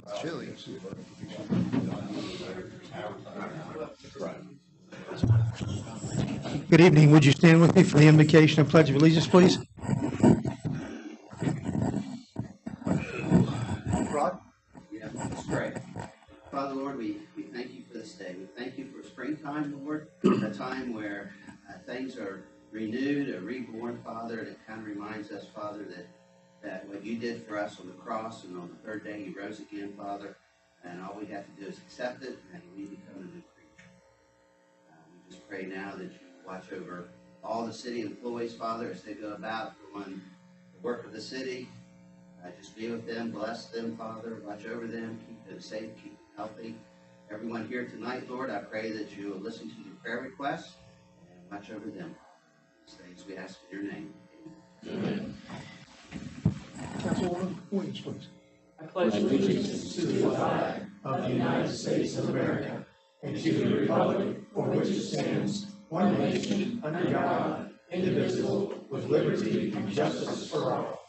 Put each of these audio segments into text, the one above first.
It's chilly. Good evening. Would you stand with me for the invocation and pledge of allegiance, please? Rod? Yeah, let's pray. Father, Lord, we thank you for this day. We thank you for springtime, Lord, a time where things are renewed or reborn, Father, and it kind of reminds us, Father, that what you did for us on the cross and on the third day you rose again, Father, and all we have to do is accept it and we become a new creature. We just pray now that you watch over all the city employees, Father, as they go about doing the work of the city. Just be with them, bless them, Father, watch over them, keep them safe, keep them healthy. Everyone here tonight, Lord, I pray that you will listen to their prayer requests and watch over them. These things we ask in your name. Amen. Councilwoman Williams, please. I pledge allegiance to the flag of the United States of America and to the republic for which it stands, one nation, under God, indivisible, with liberty and justice for all.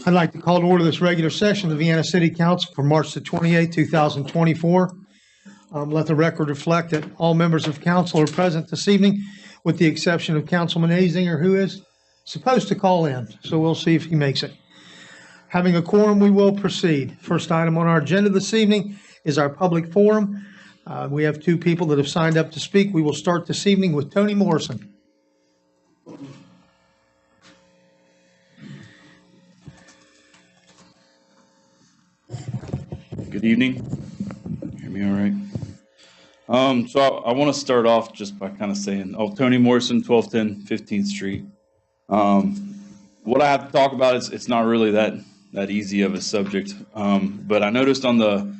I'd like to call to order this regular session of the Vienna City Council for March the 28th, 2024. Let the record reflect that all members of council are present this evening, with the exception of Councilman Azinger, who is supposed to call in. So we'll see if he makes it. Having a quorum, we will proceed. First item on our agenda this evening is our public forum. We have two people that have signed up to speak. We will start this evening with Tony Morrison. Good evening. Hear me all right? So I want to start off just by kind of saying, Tony Morrison, 1210 15th Street. What I have to talk about is it's not really that easy of a subject. But I noticed on the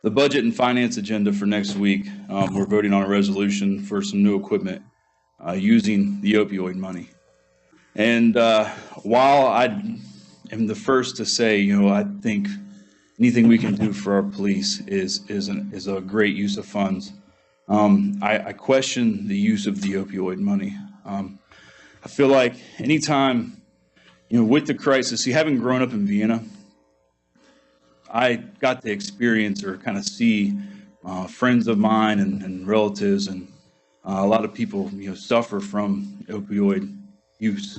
budget and finance agenda for next week, we're voting on a resolution for some new equipment using the opioid money. And while I am the first to say, I think anything we can do for our police is a great use of funds. I question the use of the opioid money. I feel like anytime, with the crisis, having grown up in Vienna, I got to experience or kind of see friends of mine and relatives and a lot of people, suffer from opioid use.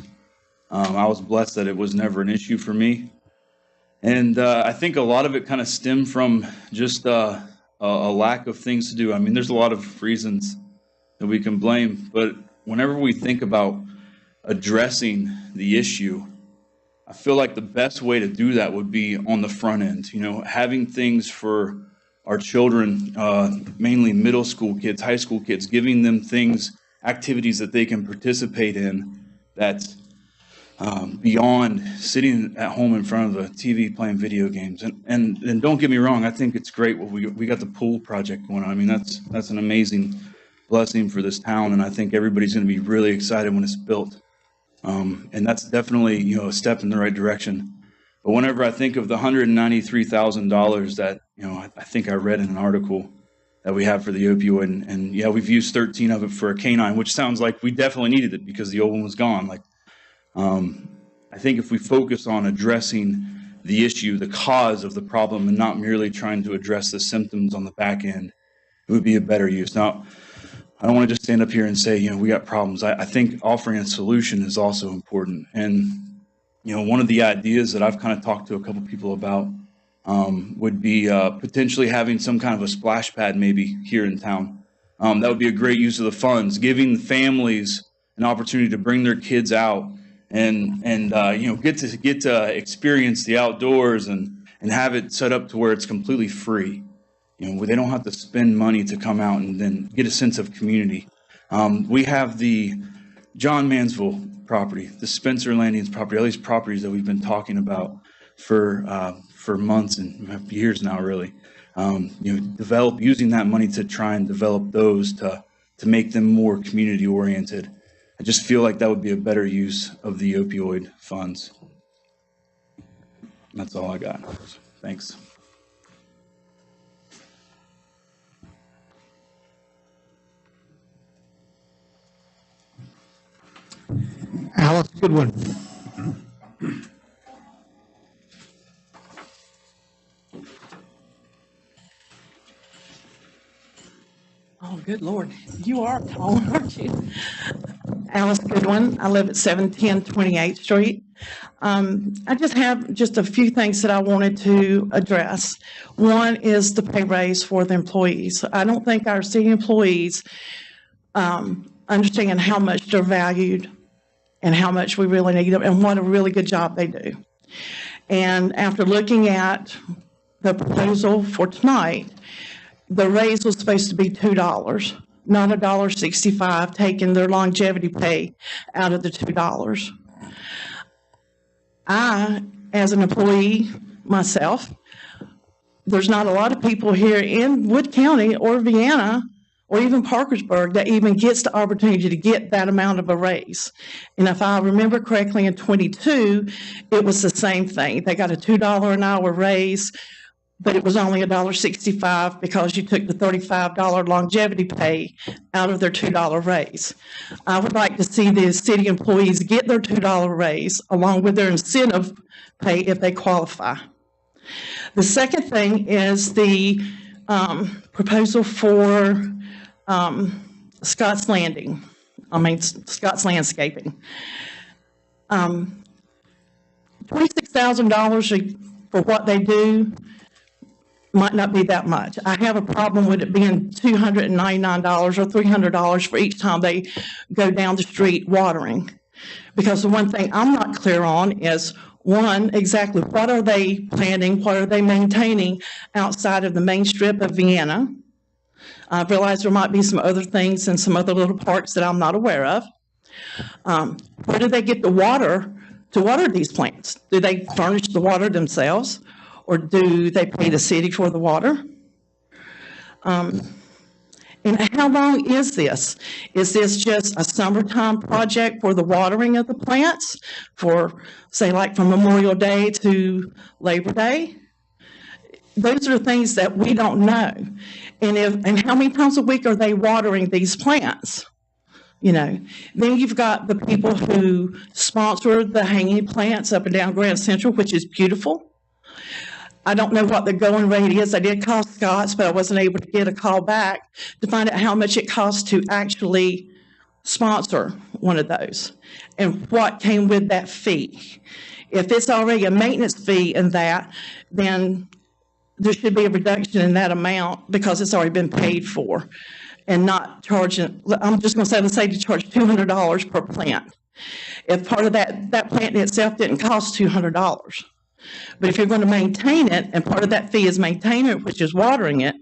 I was blessed that it was never an issue for me. And I think a lot of it kind of stemmed from just a lack of things to do. I mean, there's a lot of reasons that we can blame, but whenever we think about addressing the issue, I feel like the best way to do that would be on the front end, having things for our children, mainly middle school kids, high school kids, giving them things, activities that they can participate in that's beyond sitting at home in front of the TV playing video games. And don't get me wrong, I think it's great what we got the pool project going on. I mean, that's an amazing blessing for this town, and I think everybody's going to be really excited when it's built. And that's definitely, a step in the right direction. But whenever I think of the $193,000 that, I think I read in an article that we have for the opioid, and yeah, we've used 13 of it for a canine, which sounds like we definitely needed it because the old one was gone. I think if we focus on addressing the issue, the cause of the problem, and not merely trying to address the symptoms on the back end, it would be a better use. Now, I don't want to just stand up here and say, we got problems. I think offering a solution is also important. And, one of the ideas that I've kind of talked to a couple people about would be potentially having some kind of a splash pad maybe here in town. That would be a great use of the funds, giving families an opportunity to bring their kids out and get to experience the outdoors and have it set up to where it's completely free. Where they don't have to spend money to come out and then get a sense of community. We have the John Mansville property, the Spencer Landings property, all these properties that we've been talking about for months and years now, really. Using that money to try and develop those to make them more community oriented. I just feel like that would be a better use of the opioid funds. That's all I got. Thanks. Alice Goodwin. Oh, good Lord. You are tall, aren't you? Alice Goodwin. I live at 710 28th Street. I just have just a few things that I wanted to address. One is the pay raise for the employees. I don't think our city employees understand how much they're valued and how much we really need them and what a really good job they do. And after looking at the proposal for tonight, the raise was supposed to be $2, not $1.65, taking their longevity pay out of the $2. I, as an employee myself, there's not a lot of people here in Wood County or Vienna or even Parkersburg that even gets the opportunity to get that amount of a raise. And if I remember correctly, in 22, it was the same thing. They got a $2 an hour raise, but it was only $1.65 because you took the $35 longevity pay out of their $2 raise. I would like to see the city employees get their $2 raise along with their incentive pay if they qualify. The second thing is the proposal for Scott's Landscaping. $26,000 for what they do might not be that much. I have a problem with it being $299 or $300 for each time they go down the street watering. Because the one thing I'm not clear on is, one, exactly what are they planting, what are they maintaining outside of the main strip of Vienna? I realize there might be some other things in some other little parks that I'm not aware of. Where do they get the water to water these plants? Do they furnish the water themselves? Or do they pay the city for the water? And how long is this? Is this just a summertime project for the watering of the plants for, say, like from Memorial Day to Labor Day? Those are things that we don't know. And how many times a week are they watering these plants? You know, then you've got the people who sponsor the hanging plants up and down Grand Central, which is beautiful. I don't know what the going rate is. I did call Scott's, but I wasn't able to get a call back to find out how much it costs to actually sponsor one of those and what came with that fee. If it's already a maintenance fee in that, then there should be a reduction in that amount because it's already been paid for and not charging. I'm just going to say, let's say to charge $200 per plant. If part of that plant itself didn't cost $200. But if you're going to maintain it, and part of that fee is maintaining it, which is watering it,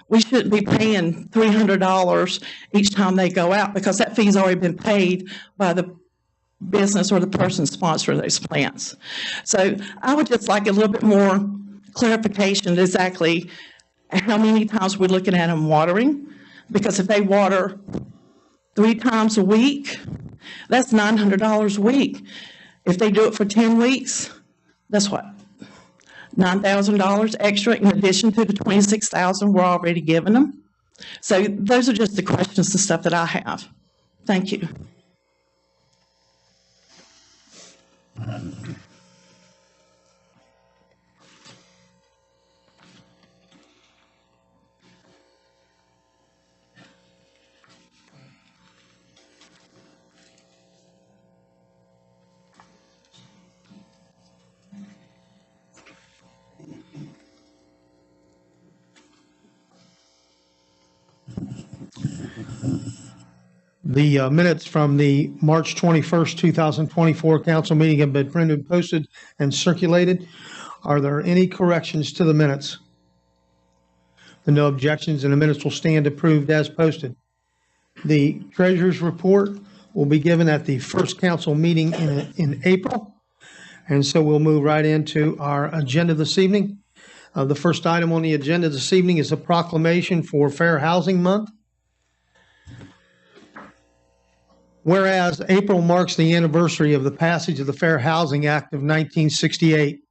we shouldn't be paying $300 each time they go out because that fee's already been paid by the business or the person sponsoring those plants. So I would just like a little bit more clarification exactly how many times we're looking at them watering. Because if they water 3 times a week, that's $900 a week. If they do it for 10 weeks, that's what? $9,000 extra in addition to the $26,000 we're already giving them. So those are just the questions and stuff that I have. Thank you. The minutes from the March 21st, 2024 council meeting have been printed, posted, and circulated. Are there any corrections to the minutes? The no objections and the minutes will stand approved as posted. The treasurer's report will be given at the first council meeting in April. And so we'll move right into our agenda this evening. The first item on the agenda this evening is a proclamation for Fair Housing Month. Whereas April marks the anniversary of the passage of the Fair Housing Act of 1968,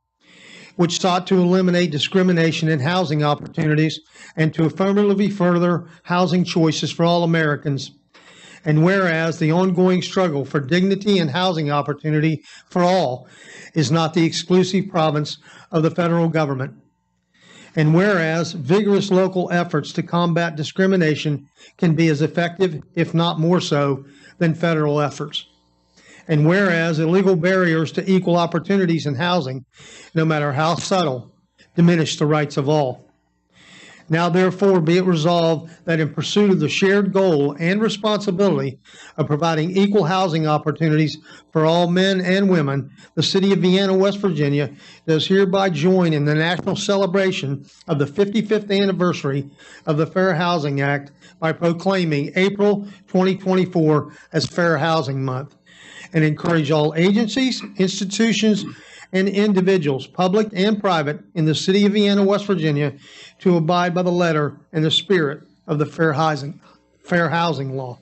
which sought to eliminate discrimination in housing opportunities and to affirmatively further housing choices for all Americans. And whereas the ongoing struggle for dignity and housing opportunity for all is not the exclusive province of the federal government. And whereas vigorous local efforts to combat discrimination can be as effective, if not more so, than federal efforts. And whereas illegal barriers to equal opportunities in housing, no matter how subtle, diminish the rights of all. Now therefore be it resolved that in pursuit of the shared goal and responsibility of providing equal housing opportunities for all men and women, the city of Vienna, West Virginia does hereby join in the national celebration of the 55th anniversary of the Fair Housing Act by proclaiming April 2024 as Fair Housing Month, and encourage all agencies, institutions, and individuals, public and private, in the city of Vienna, West Virginia, to abide by the letter and the spirit of the Fair Housing Law.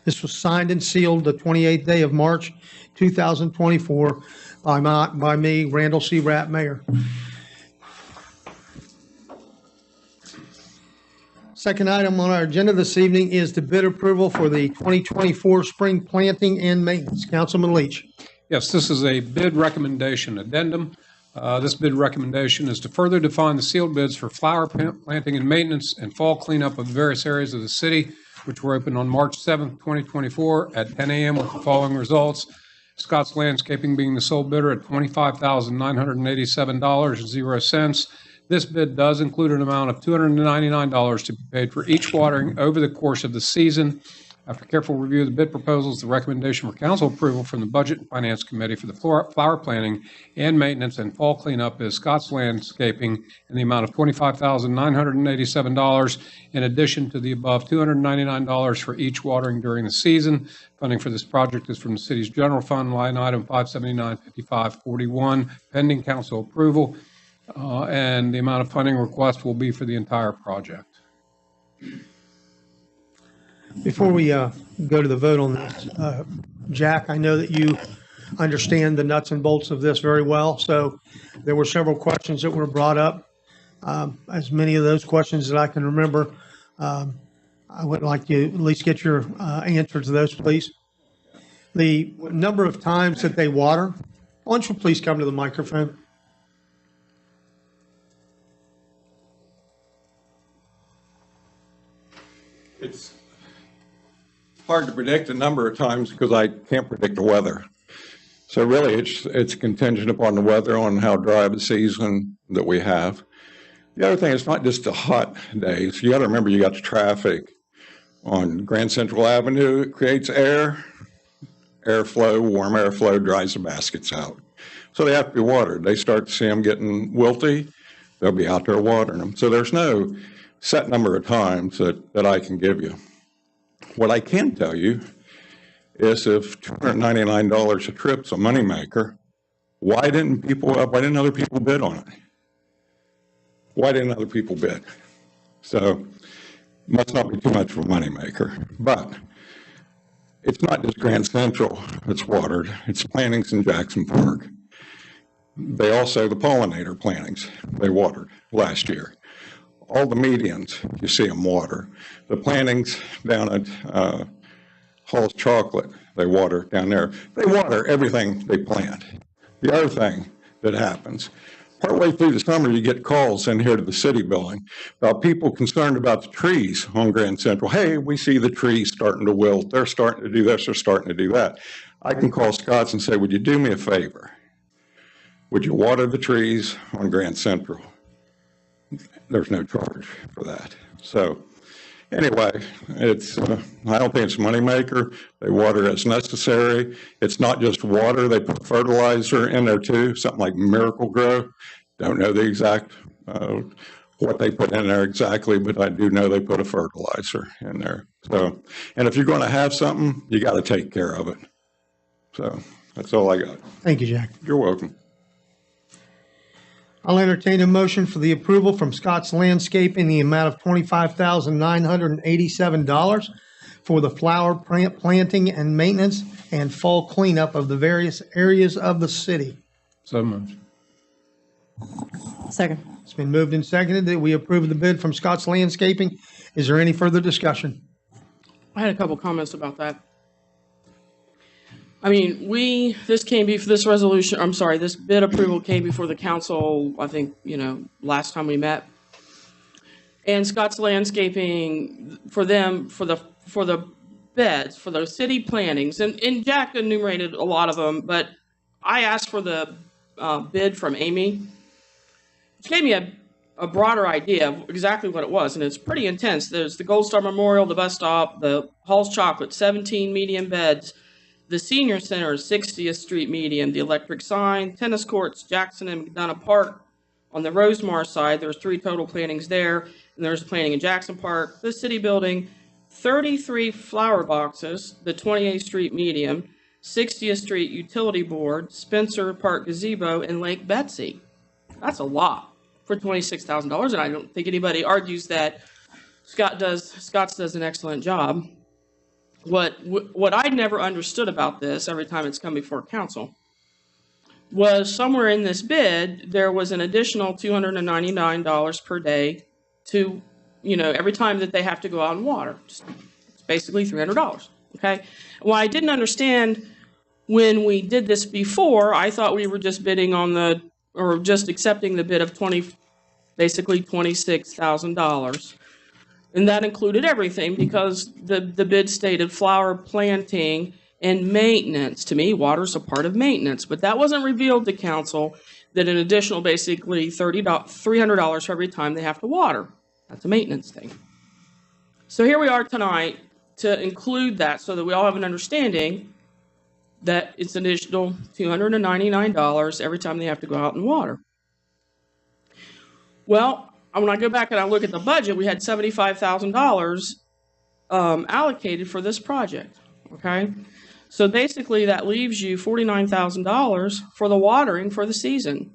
This was signed and sealed the 28th day of March, 2024, by me, Randall C. Rapp, Mayor. Second item on our agenda this evening is the bid approval for the 2024 spring planting and maintenance. Councilman Leach. Yes, this is a bid recommendation addendum. This bid recommendation is to further define the sealed bids for flower planting and maintenance and fall cleanup of various areas of the city, which were opened on March 7th, 2024 at 10 a.m. with the following results. Scott's Landscaping being the sole bidder at $25,987.00. This bid does include an amount of $299 to be paid for each watering over the course of the season. After careful review of the bid proposals, the recommendation for council approval from the Budget and Finance Committee for the flower planting and maintenance and fall cleanup is Scott's Landscaping in the amount of $25,987, in addition to the above $299 for each watering during the season. Funding for this project is from the city's general fund, line item 579-5541, pending council approval, and the amount of funding request will be for the entire project. Before we go to the vote on this, Jack, I know that you understand the nuts and bolts of this very well. So there were several questions that were brought up. As many of those questions that I can remember, I would like to at least get your answer to those, please. The number of times that they water, why don't you please come to the microphone? It's hard to predict the number of times because I can't predict the weather. So really, it's contingent upon the weather, on how dry of a season that we have. The other thing, it's not just the hot days. You got to remember, you got the traffic on Grand Central Avenue. It creates airflow, warm airflow dries the baskets out. So they have to be watered. They start to see them getting wilty, they'll be out there watering them. So there's no set number of times that I can give you. What I can tell you is if $299 a trip's a moneymaker, why didn't other people bid on it? Why didn't other people bid? So it must not be too much of a moneymaker. But it's not just Grand Central that's watered, it's plantings in Jackson Park. They also, the pollinator plantings, they watered last year. All the medians, you see them water. The plantings down at Hall's Chocolate, they water down there. They water everything they plant. The other thing that happens, partway through the summer, you get calls in here to the city building about people concerned about the trees on Grand Central. Hey, we see the trees starting to wilt. They're starting to do this, they're starting to do that. I can call Scott's and say, would you do me a favor? Would you water the trees on Grand Central? There's no charge for that. So anyway, it's I don't think it's a moneymaker. They water as necessary. It's not just water. They put fertilizer in there too, something like Miracle Grow. Don't know the exact what they put in there exactly, but I do know they put a fertilizer in there. So, and if you're going to have something, you got to take care of it. So that's all I got. Thank you, Jack. You're welcome. I'll entertain a motion for the approval from Scott's Landscaping in the amount of $25,987 for the flower planting and maintenance and fall cleanup of the various areas of the city. So moved. Second. It's been moved and seconded that we approve the bid from Scott's Landscaping. Is there any further discussion? I had a couple comments about that. I mean, this bid approval came before the council, I think, last time we met. And Scott's Landscaping, for the beds, for those city plantings, and Jack enumerated a lot of them, but I asked for the bid from Amy, which gave me a broader idea of exactly what it was, and it's pretty intense. There's the Gold Star Memorial, the bus stop, the Hall's Chocolate, 17 medium beds, the Senior Center, 60th Street medium, the electric sign, tennis courts, Jackson and McDonough Park. On the Rosemar side, there's 3 total plantings there, and there's planting in Jackson Park, the city building, 33 flower boxes, the 28th Street medium, 60th Street utility board, Spencer Park gazebo, and Lake Betsy. That's a lot for $26,000, and I don't think anybody argues that Scott's does an excellent job. What I never understood about this, every time it's come before council, was somewhere in this bid, there was an additional $299 per day to, every time that they have to go out and water. It's basically $300, okay? Well, I didn't understand when we did this before. I thought we were just bidding on just accepting the bid of basically $26,000. And that included everything because the bid stated flower planting and maintenance. To me, water's a part of maintenance, but that wasn't revealed to council, that an additional basically $300 for every time they have to water. That's a maintenance thing. So here we are tonight to include that so that we all have an understanding that it's an additional $299 every time they have to go out and water. Well, when I go back and I look at the budget, we had $75,000 allocated for this project, okay? So basically that leaves you $49,000 for the watering for the season.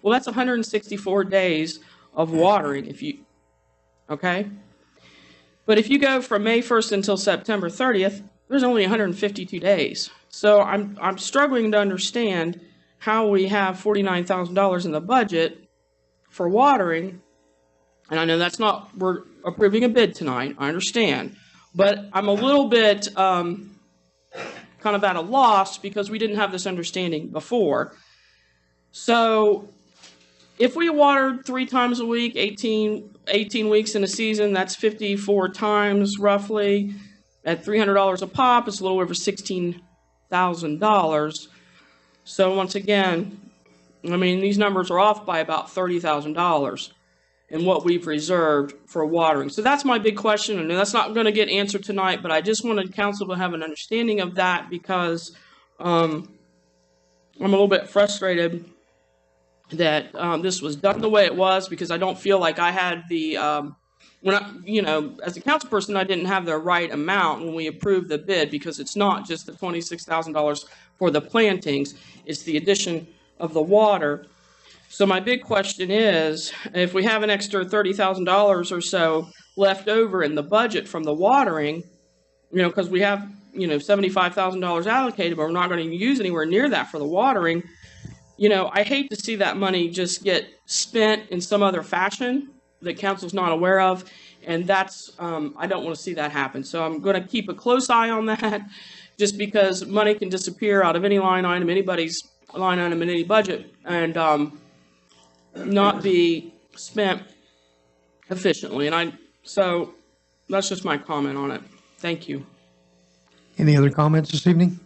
Well, that's 164 days of watering okay? But if you go from May 1st until September 30th, there's only 152 days. So I'm struggling to understand how we have $49,000 in the budget for watering, and I know we're approving a bid tonight, I understand, but I'm a little bit kind of at a loss because we didn't have this understanding before. So if we watered 3 times a week, 18 weeks in a season, that's 54 times roughly, at $300 a pop, it's a little over $16,000. So once again, I mean, these numbers are off by about $30,000 in what we've reserved for watering. So that's my big question, and that's not going to get answered tonight, but I just wanted council to have an understanding of that because I'm a little bit frustrated that this was done the way it was, because I don't feel like I had as a council person, I didn't have the right amount when we approved the bid, because it's not just the $26,000 for the plantings, it's the addition of the water. So my big question is, if we have an extra $30,000 or so left over in the budget from the watering, because we have, $75,000 allocated, but we're not going to use anywhere near that for the watering, I hate to see that money just get spent in some other fashion that council's not aware of, and that's, I don't want to see that happen. So I'm going to keep a close eye on that, just because money can disappear out of any line item, anybody's line item in any budget, and not be spent efficiently. So that's just my comment on it. Thank you. Any other comments this evening?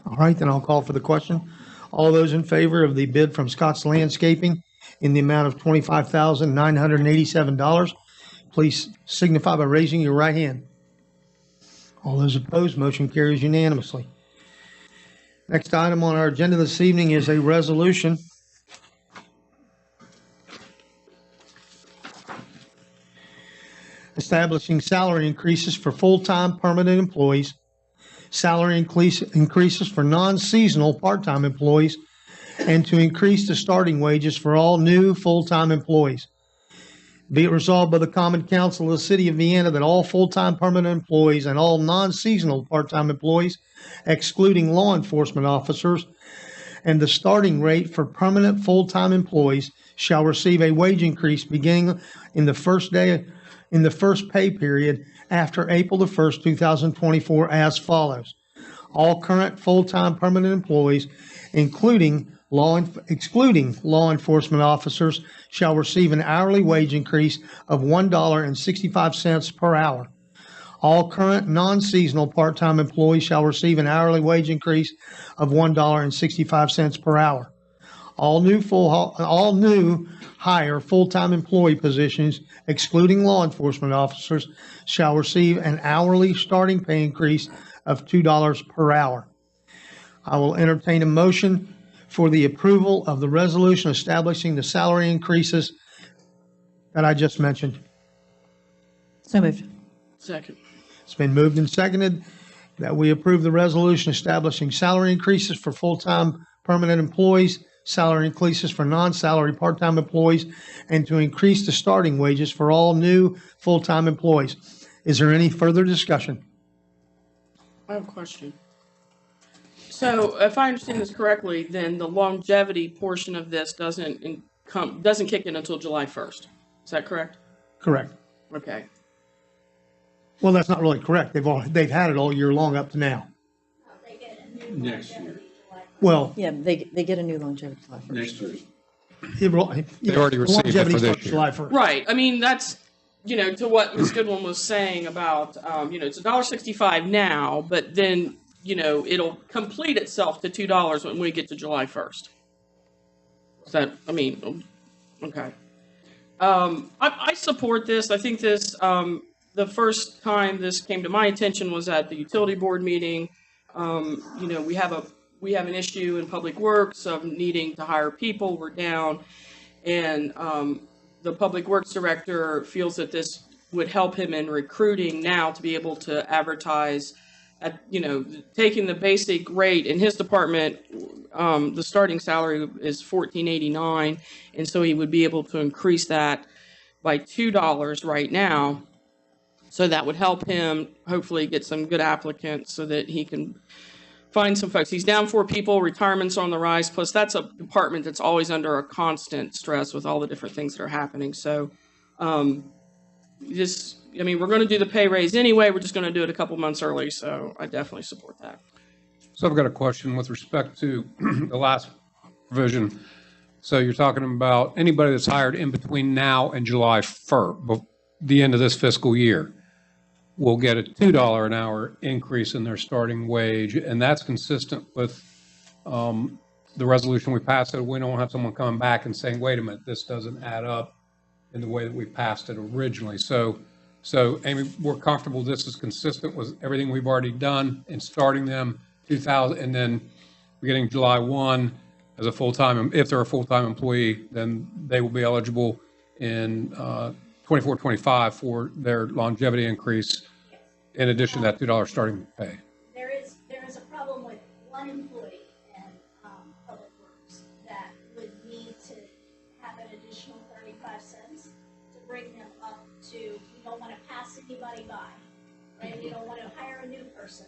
All right, then I'll call for the question. All those in favor of the bid from Scott's Landscaping in the amount of $25,987, please signify by raising your right hand. All those opposed, motion carries unanimously. Next item on our agenda this evening is a resolution establishing salary increases for full-time permanent employees, salary increases for non-seasonal part-time employees, and to increase the starting wages for all new full-time employees. Be it resolved by the Common Council of the City of Vienna that all full-time permanent employees and all non-seasonal part-time employees, excluding law enforcement officers, and the starting rate for permanent full-time employees shall receive a wage increase beginning in the first pay period after April the 1st, 2024 as follows. All current full-time permanent employees, excluding law enforcement officers, shall receive an hourly wage increase of $1.65 per hour. All current non-seasonal part-time employees shall receive an hourly wage increase of $1.65 per hour. All new hire full-time employee positions, excluding law enforcement officers, shall receive an hourly starting pay increase of $2 per hour. I will entertain a motion for the approval of the resolution establishing the salary increases that I just mentioned. So moved. Second. It's been moved and seconded that we approve the resolution establishing salary increases for full-time permanent employees, salary increases for non-salary part-time employees, and to increase the starting wages for all new full-time employees. Is there any further discussion? I have a question. So if I understand this correctly, then the longevity portion of this doesn't kick in until July 1st. Is that correct? Correct. Okay. Well, that's not really correct. They've had it all year long up to now. Next year. Well, Yeah, they get a new longevity July 1st. Next year. they already received it for this year. July 1st. Right. I mean, that's, to what Ms. Goodwin was saying about, it's $1.65 now, but then, it'll complete itself to $2 when we get to July 1st. Is that, okay. I support this. I think this, the first time this came to my attention was at the utility board meeting. We have an issue in Public Works of needing to hire people. We're down, and the Public Works director feels that this would help him in recruiting now to be able to advertise at, taking the basic rate in his department. The starting salary is $14.89, and so he would be able to increase that by $2 right now. So that would help him hopefully get some good applicants so that he can find some folks. He's down 4 people, retirement's on the rise. Plus, that's a department that's always under a constant stress with all the different things that are happening. So, we're going to do the pay raise anyway. We're just going to do it a couple months early. So I definitely support that. So I've got a question with respect to the last provision. So you're talking about anybody that's hired in between now and July 1st, the end of this fiscal year, will get a $2 an hour increase in their starting wage, and that's consistent with the resolution we passed. So we don't have someone coming back and saying, wait a minute, this doesn't add up in the way that we passed it originally. So Amy, we're comfortable this is consistent with everything we've already done in starting them 2000, and then we're getting July 1 as a full-time, if they're a full-time employee, then they will be eligible in 24-25 for their longevity increase in addition to that $2 starting pay. There is a problem with one employee in Public Works that would need to have an additional 35 cents to bring them up to, you don't want to pass anybody by, right? You don't want to hire a new person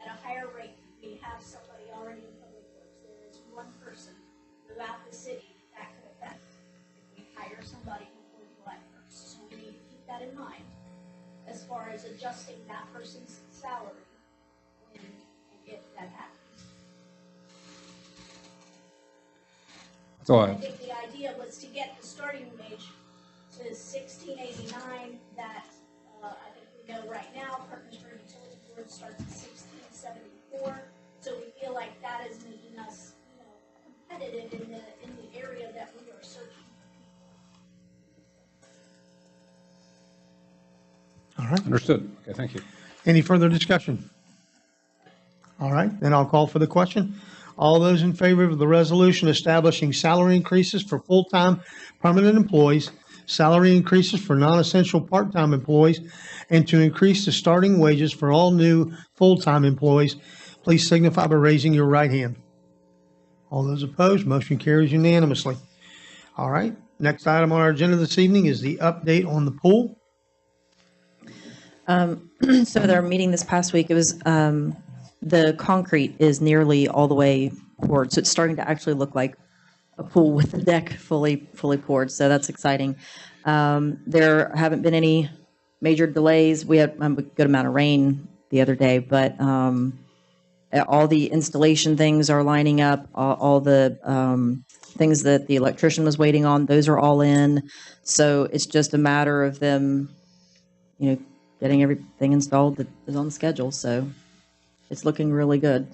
at a higher rate. We have somebody already in Public Works. There is one person throughout the city that could affect if we hire somebody before July 1st. So we need to keep that in mind as far as adjusting that person's salary when and if that happens. That's all I I have. think the idea was to get the starting wage to $16.89 that I think we know right now, Parkersburg Utility Board starts at $16.74. So we feel like that is making us, competitive in the area that we are searching. All right. Understood. Okay, thank you. Any further discussion? All right, then I'll call for the question. All those in favor of the resolution establishing salary increases for full-time permanent employees, salary increases for non-essential part-time employees, and to increase the starting wages for all new full-time employees, please signify by raising your right hand. All those opposed, motion carries unanimously. All right, next item on our agenda this evening is the update on the pool. So their meeting this past week, it was, the concrete is nearly all the way poured. So it's starting to actually look like a pool with the deck fully poured. So that's exciting. There haven't been any major delays. We had a good amount of rain the other day, but all the installation things are lining up. All the things that the electrician was waiting on, those are all in. So it's just a matter of them, getting everything installed that is on the schedule. So it's looking really good.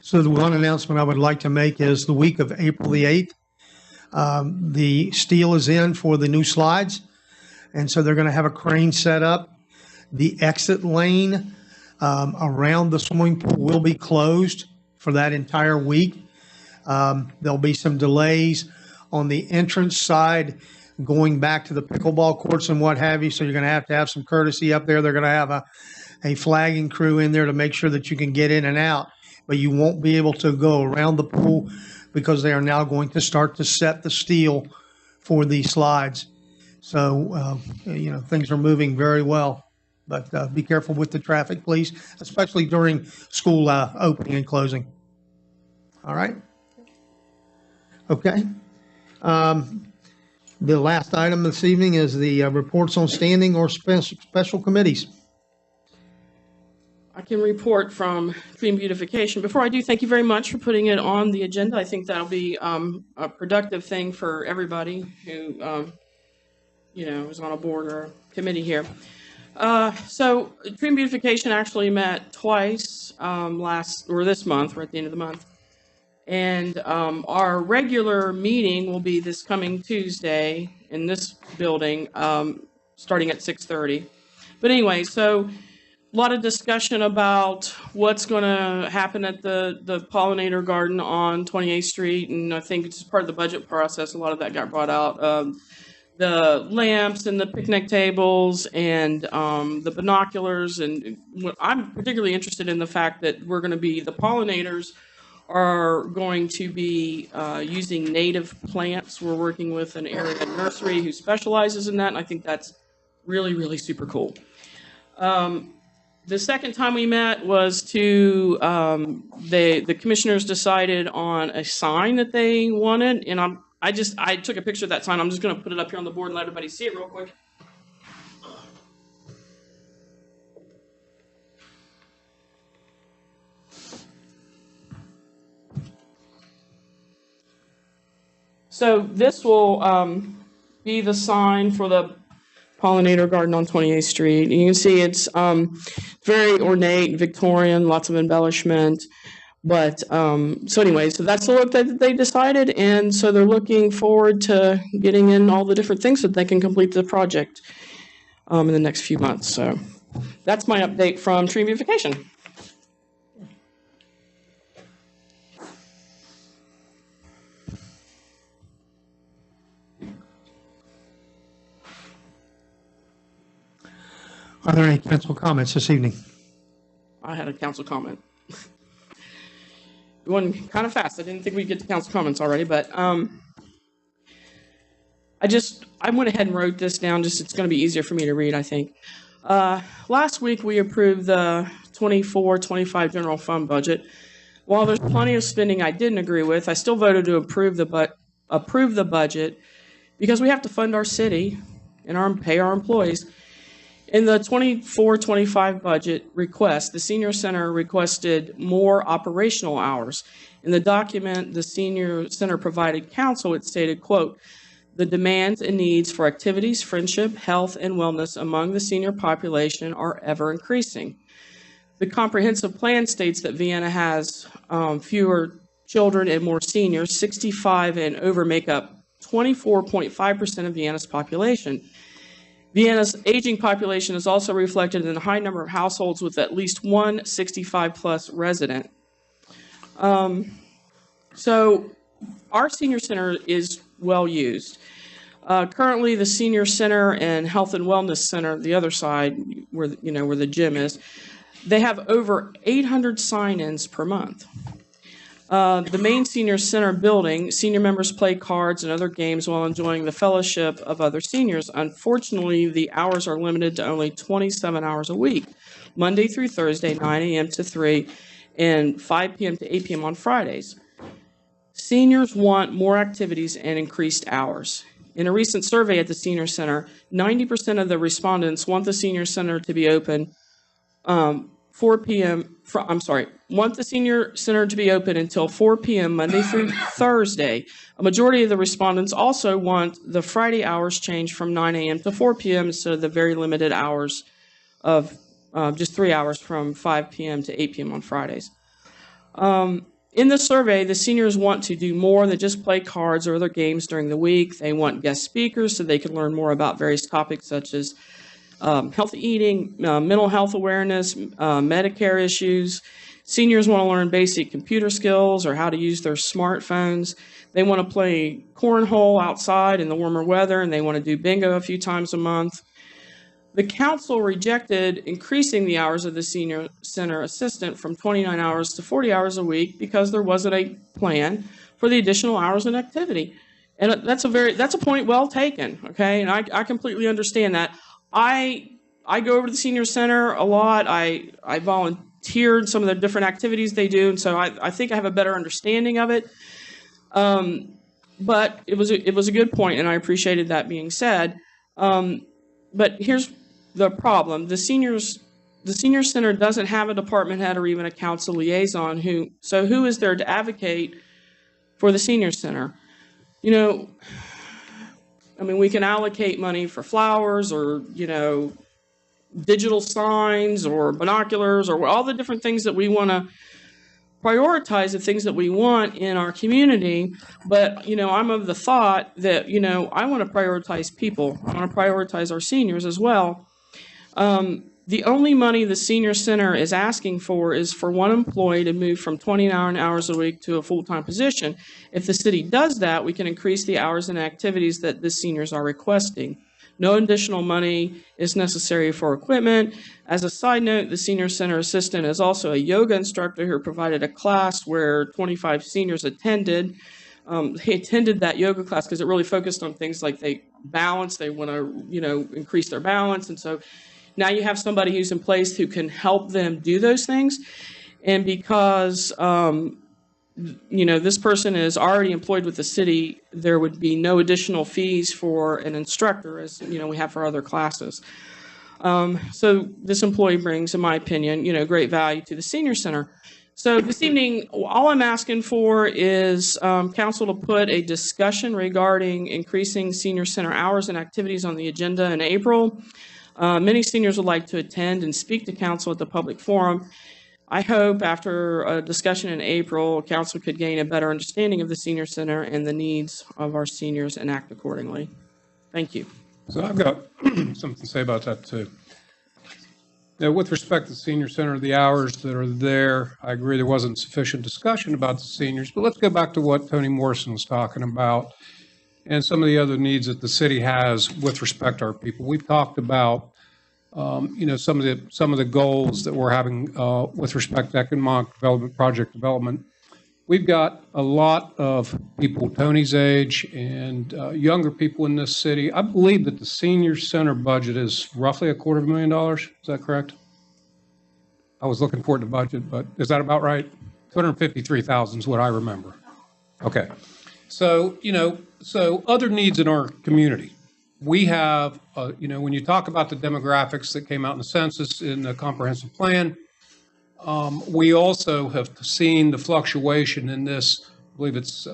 So the one announcement I would like to make is the week of April the 8th, the steel is in for the new slides. And so they're going to have a crane set up. The exit lane around the swimming pool will be closed for that entire week. There'll be some delays on the entrance side going back to the pickleball courts and what have you. So you're going to have some courtesy up there. They're going to have a flagging crew in there to make sure that you can get in and out. But you won't be able to go around the pool because they are now going to start to set the steel for these slides. So, things are moving very well. But be careful with the traffic, please, especially during school opening and closing. All right? Okay. The last item this evening is the reports on standing or special committees. I can report from Dream Beautification. Before I do, thank you very much for putting it on the agenda. I think that'll be a productive thing for everybody who, is on a board or committee here. So Dream Beautification actually met twice this month. We're at the end of the month. And our regular meeting will be this coming Tuesday in this building, starting at 6:30. But anyway, so a lot of discussion about what's going to happen at the pollinator garden on 28th Street. And I think it's part of the budget process. A lot of that got brought out. The lamps and the picnic tables and the binoculars. And what I'm particularly interested in the fact that the pollinators are going to be using native plants. We're working with an area nursery who specializes in that. And I think that's really, really super cool. The second time we met was the commissioners decided on a sign that they wanted, and I took a picture of that sign. I'm just going to put it up here on the board and let everybody see it real quick. So this will be the sign for the pollinator garden on 28th Street. You can see it's very ornate, Victorian, lots of embellishment. But so that's the look that they decided, and so they're looking forward to getting in all the different things so that they can complete the project in the next few months. So that's my update from Tree Beautification. Are there any council comments this evening? I had a council comment. It went kind of fast. I didn't think we'd get to council comments already, but I went ahead and wrote this down. It's going to be easier for me to read, I think. Last week we approved the 24-25 general fund budget. While there's plenty of spending I didn't agree with, I still voted to approve the budget because we have to fund our city and pay our employees. In the 24-25 budget request, the Senior Center requested more operational hours. In the document the Senior Center provided council, it stated, quote, "The demands and needs for activities, friendship, health, and wellness among the senior population are ever increasing." The comprehensive plan states that Vienna has fewer children and more seniors. 65 and over make up 24.5% of Vienna's population. Vienna's aging population is also reflected in the high number of households with at least one 65-plus resident. So our senior center is well used. Currently, the senior center and health and wellness center, the other side, where the gym is, they have over 800 sign-ins per month. The main senior center building, senior members play cards and other games while enjoying the fellowship of other seniors. Unfortunately, the hours are limited to only 27 hours a week, Monday through Thursday, 9 a.m. to 3, and 5 p.m. to 8 p.m. on Fridays. Seniors want more activities and increased hours. In a recent survey at the senior center, 90% of the respondents want the senior center to be open 4 p.m. Want the senior center to be open until 4 p.m. Monday through Thursday. A majority of the respondents also want the Friday hours changed from 9 a.m. to 4 p.m. instead of the very limited hours of just 3 hours from 5 p.m. to 8 p.m. on Fridays. In the survey, the seniors want to do more than just play cards or other games during the week. They want guest speakers so they can learn more about various topics such as healthy eating, mental health awareness, Medicare issues. Seniors want to learn basic computer skills or how to use their smartphones. They want to play cornhole outside in the warmer weather, and they want to do bingo a few times a month. The council rejected increasing the hours of the senior center assistant from 29 hours to 40 hours a week because there wasn't a plan for the additional hours and activity. And that's a point well taken, okay? And I completely understand that. I go over to the senior center a lot. I volunteered some of the different activities they do, and so I think I have a better understanding of it. But it was a good point, and I appreciated that being said. But here's the problem: the senior center doesn't have a department head or even a council liaison. Who is there to advocate for the senior center? You know, I mean, we can allocate money for flowers or, digital signs or binoculars or all the different things that we want to prioritize, the things that we want in our community. But, I'm of the thought that, I want to prioritize people. I want to prioritize our seniors as well. The only money the senior center is asking for is for one employee to move from 29 hours a week to a full-time position. If the city does that, we can increase the hours and activities that the seniors are requesting. No additional money is necessary for equipment. As a side note, the senior center assistant is also a yoga instructor who provided a class where 25 seniors attended. They attended that yoga class because it really focused on things like they want to, increase their balance. And so now you have somebody who's in place who can help them do those things. And because, this person is already employed with the city, there would be no additional fees for an instructor as, we have for other classes. So this employee brings, in my opinion, great value to the senior center. So this evening, all I'm asking for is council to put a discussion regarding increasing senior center hours and activities on the agenda in April. Many seniors would like to attend and speak to council at the public forum. I hope after a discussion in April, council could gain a better understanding of the senior center and the needs of our seniors and act accordingly. Thank you. So I've got something to say about that too. Now, with respect to the senior center, the hours that are there, I agree there wasn't sufficient discussion about the seniors, but let's go back to what Tony Morrison was talking about and some of the other needs that the city has with respect to our people. We've talked about, some of the goals that we're having with respect to economic development, project development. We've got a lot of people Tony's age and younger people in this city. I believe that the senior center budget is roughly $250,000. Is that correct? I was looking forward to budget, but is that about right? 253,000 is what I remember. Okay. So, so other needs in our community. We have, when you talk about the demographics that came out in the census in the comprehensive plan, we also have seen the fluctuation in this, I believe it's,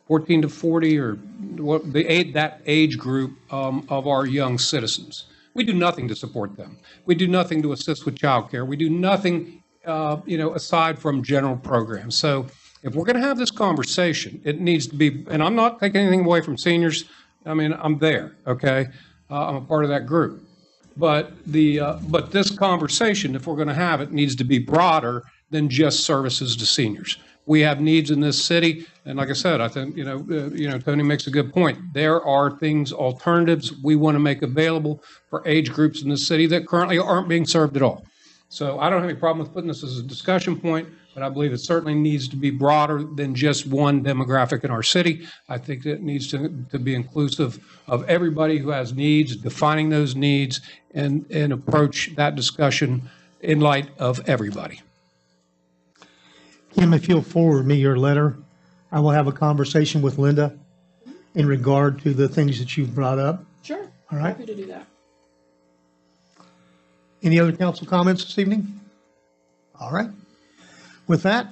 14 to 40 or that age group of our young citizens. We do nothing to support them. We do nothing to assist with childcare. We do nothing, aside from general programs. So if we're going to have this conversation, it needs to be, and I'm not taking anything away from seniors. I mean, I'm there, okay? I'm a part of that group. But this conversation, if we're going to have it, needs to be broader than just services to seniors. We have needs in this city, and like I said, I think Tony makes a good point. There are things, alternatives we want to make available for age groups in the city that currently aren't being served at all. So I don't have any problem with putting this as a discussion point, but I believe it certainly needs to be broader than just one demographic in our city. I think it needs to be inclusive of everybody who has needs, defining those needs, and approach that discussion in light of everybody. Kim, if you'll forward me your letter, I will have a conversation with Linda in regard to the things that you've brought up. Sure. All right. Happy to do that. Any other council comments this evening? All right. With that,